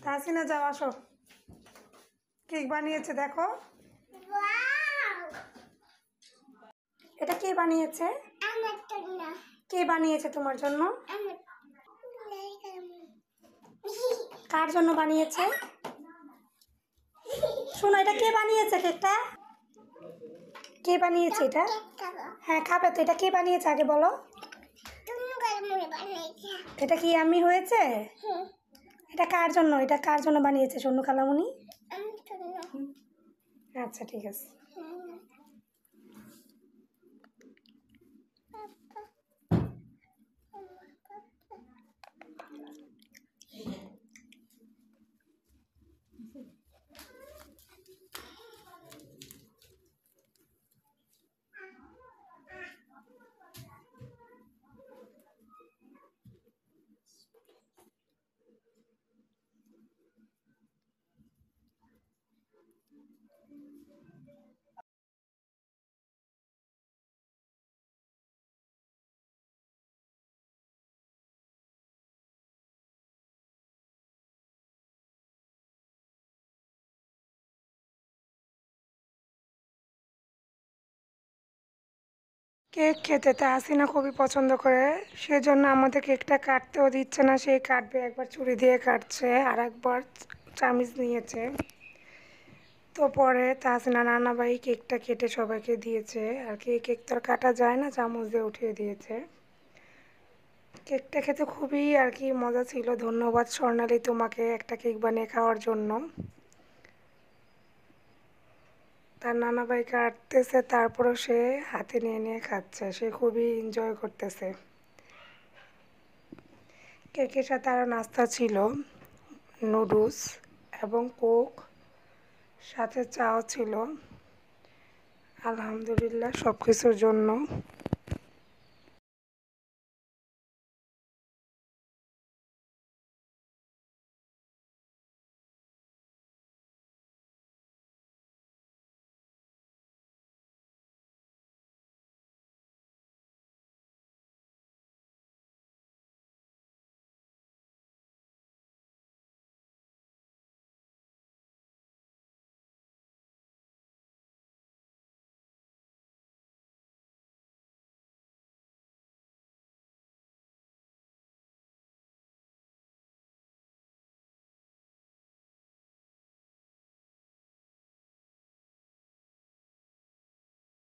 তাহসিনা যাও আসো, কেক বানিয়েছে দেখো। এটা কে বানিয়েছে? কে বানিয়েছে তোমার জন্য? কার জন্য বানিয়েছে? শোনো, এটা কে বানিয়েছে কেকটা? কে বানিয়েছে এটা? হ্যাঁ খাবে তো। এটা কে বানিয়েছে আগে বলো? এটা কি আমি হয়েছে? এটা কার জন্য? এটা কার জন্য বানিয়েছে সোনু খালামুনি? আচ্ছা ঠিক আছে। কেক খেতে তাহসিনা খুবই পছন্দ করে, সেজন্য আমাদের কেকটা কাটতেও দিচ্ছে না। সে কাটবে, একবার ছুরি দিয়ে কাটছে আর একবার চামিচ নিয়েছে। তো পরে তাহসিনা নানাভাই কেকটা কেটে সবাইকে দিয়েছে। আর কি কেক তো আর কাটা যায় না, চামচ দিয়ে উঠিয়ে দিয়েছে। কেকটা খেতে খুবই আর কি মজা ছিল। ধন্যবাদ স্বর্ণালী তোমাকে একটা কেক বানিয়ে খাওয়ার জন্য। তার নানাভাই কাটতেছে, তারপরেও সে হাতে নিয়ে নিয়ে খাচ্ছে। সে খুবই এনজয় করতেছে। কেকের সাথে আরও নাস্তা ছিল, নুডলস এবং কোক, সাথে চাও ছিল। আলহামদুলিল্লাহ সব কিছুর জন্য